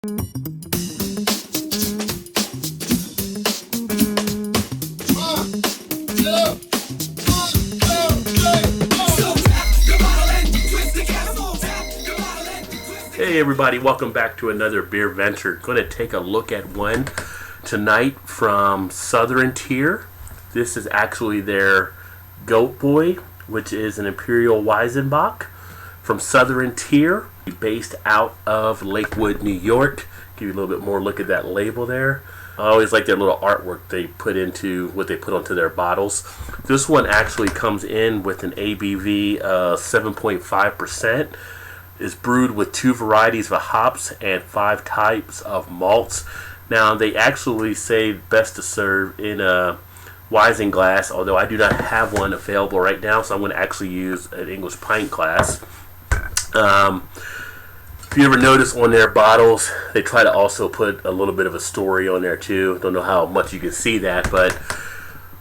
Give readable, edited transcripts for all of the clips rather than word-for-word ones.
Hey everybody, welcome back to another Beer Venture. Going to take a look at one tonight from Southern Tier. This is actually their Goat Boy, which is an Imperial Weizenbock from Southern Tier, based out of Lakewood, New York. Give you a little bit more look at that label there. I always like their little artwork they put into what they put onto their bottles. This one actually comes in with an ABV of 7.5%. Is brewed with 2 varieties of hops and 5 types of malts. Now they actually say best to serve in a Weizen glass, although I do not have one available right now, so I'm going to actually use an English pint glass. If you ever notice on their bottles, they try to also put a little bit of a story on there too. Don't know how much you can see that, but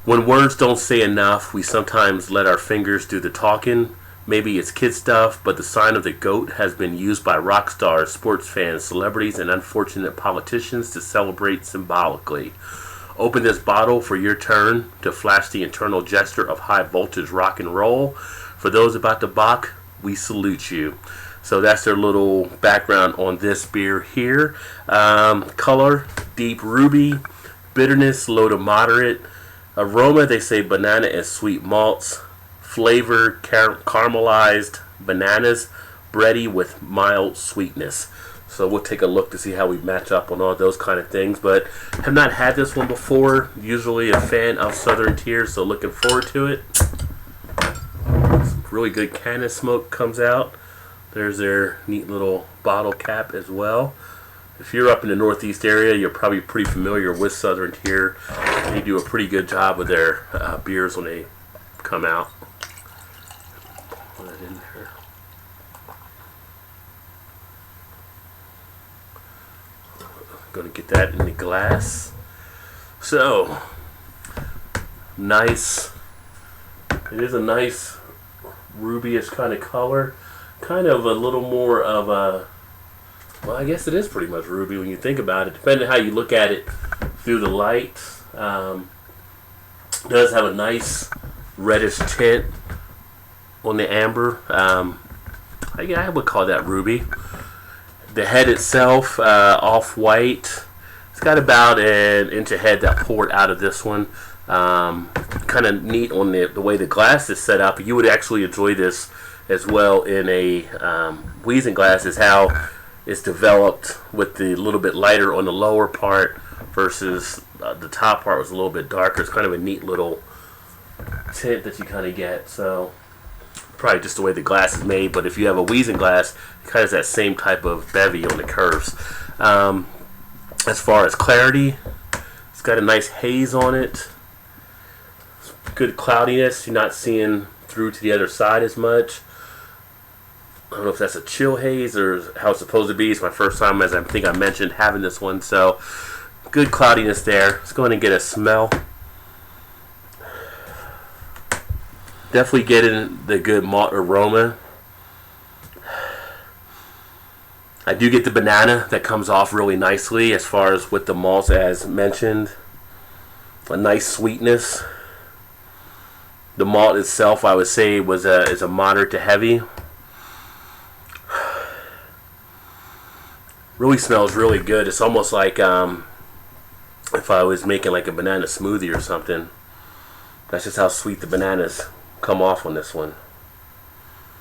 when words don't say enough, we sometimes let our fingers do the talking. Maybe it's kid stuff, but the sign of the goat has been used by rock stars, sports fans, celebrities, and unfortunate politicians to celebrate symbolically. Open this bottle for your turn to flash the internal gesture of high voltage rock and roll. For those about the Bach, we salute you. So that's their little background on this beer here. Color, deep ruby. Bitterness, low to moderate. Aroma, they say banana and sweet malts. Flavor, caramelized bananas, bready with mild sweetness. So we'll take a look to see how we match up on all those kind of things. But have not had this one before. Usually a fan of Southern Tier, so looking forward to it. Some really good cannon smoke comes out. There's their neat little bottle cap as well. If you're up in the Northeast area, you're probably pretty familiar with Southern Tier. They do a pretty good job with their beers when they come out. Put that in there. Going to get that in the glass. So, nice. It is a nice rubyish kind of color. Kind of a little more of a, well, I guess it is pretty much ruby when you think about it, depending on how you look at it through the light. It does have a nice reddish tint on the amber. I would call that ruby. The head itself, off-white. It's got about an inch of head that poured out of this one. Kind of neat on the way the glass is set up. You would actually enjoy this as well in a Weizen glass, is how it's developed, with the little bit lighter on the lower part versus the top part was a little bit darker. It's kind of a neat little tint that you kind of get. So probably just the way the glass is made, but if you have a Weizen glass, it kind of has that same type of bevy on the curves. As far as clarity, it's got a nice haze on it. Good cloudiness. You're not seeing through to the other side as much. I don't know if that's a chill haze or how it's supposed to be. It's my first time, as I think I mentioned, having this one. So good cloudiness there. Let's go ahead and get a smell. Definitely getting the good malt aroma. I do get the banana that comes off really nicely as far as with the malts, as mentioned. A nice sweetness. The malt itself, I would say, is a moderate to heavy. Really smells really good. It's almost like if I was making like a banana smoothie or something. That's just how sweet the bananas come off on this one.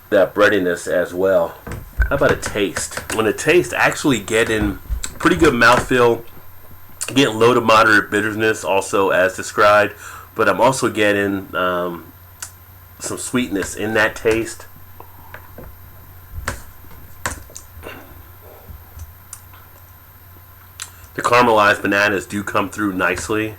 That breadiness as well. How about a taste? When a taste, actually getting pretty good mouthfeel, getting low to moderate bitterness also as described, but I'm also getting some sweetness in that taste. The caramelized bananas do come through nicely.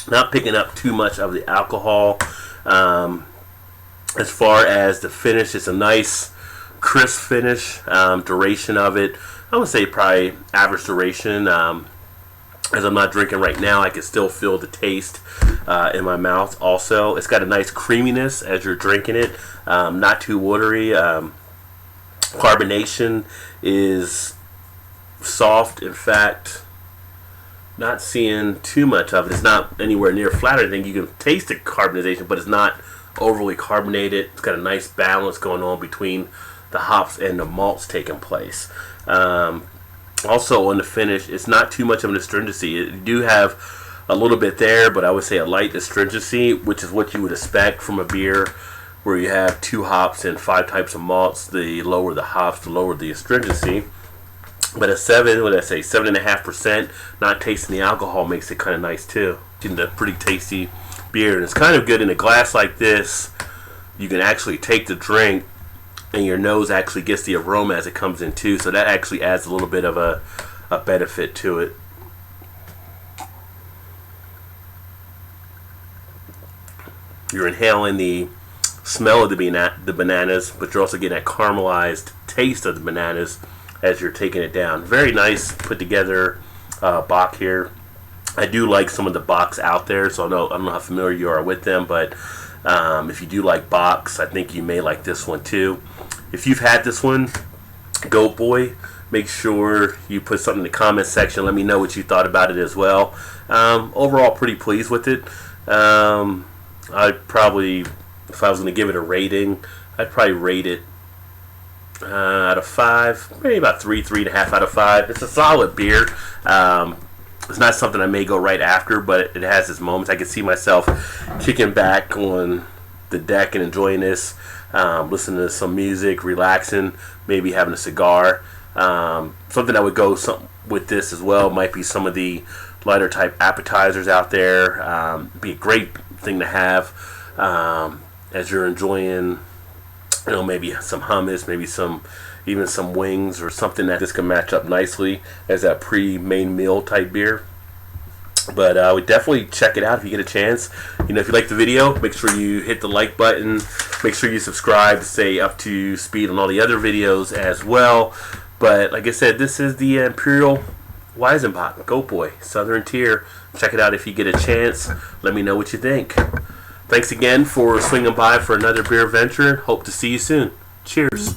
Not picking up too much of the alcohol. As far as the finish, it's a nice crisp finish. Duration of it, I would say probably average duration. As I'm not drinking right now, I can still feel the taste. in my mouth. Also, it's got a nice creaminess as you're drinking it, not too watery. Carbonation is soft. In fact, not seeing too much of it. It's not anywhere near flat or anything. You can taste the carbonization, but it's not overly carbonated. It's got a nice balance going on between the hops and the malts taking place. Also on the finish, it's not too much of an astringency. You do have a little bit there, but I would say a light astringency, which is what you would expect from a beer where you have 2 hops and 5 types of malts. The lower the hops, the lower the astringency. But a 7.5%, not tasting the alcohol makes it kind of nice too. It's a pretty tasty beer, and it's kind of good in a glass like this. You can actually take the drink and your nose actually gets the aroma as it comes in too, so that actually adds a little bit of a benefit to it. You're inhaling the smell of the bananas, but you're also getting that caramelized taste of the bananas as you're taking it down. Very nice put together bock here. I do like some of the bocks out there, so I don't know how familiar you are with them, but if you do like bocks, I think you may like this one too. If you've had this one, Goat Boy, make sure you put something in the comment section. Let me know what you thought about it as well. Overall, pretty pleased with it. I'd probably, if I was going to give it a rating, I'd probably rate it out of 5, maybe about 3.5 out of 5. It's a solid beer. It's not something I may go right after, but it has its moments. I can see myself kicking back on the deck and enjoying this, listening to some music, relaxing, maybe having a cigar. Something that would go with this as well might be some of the lighter type appetizers out there. Be a great thing to have as you're enjoying, maybe some hummus, maybe even some wings or something that this can match up nicely as that pre-main meal type beer. But I would definitely check it out if you get a chance. If you like the video, make sure you hit the like button. Make sure you subscribe to stay up to speed on all the other videos as well. But like I said, this is the Imperial Weizenbock Goat Boy Southern Tier. Check it out if you get a chance. Let me know what you think. Thanks again for swinging by for another beer venture. Hope to see you soon. Cheers.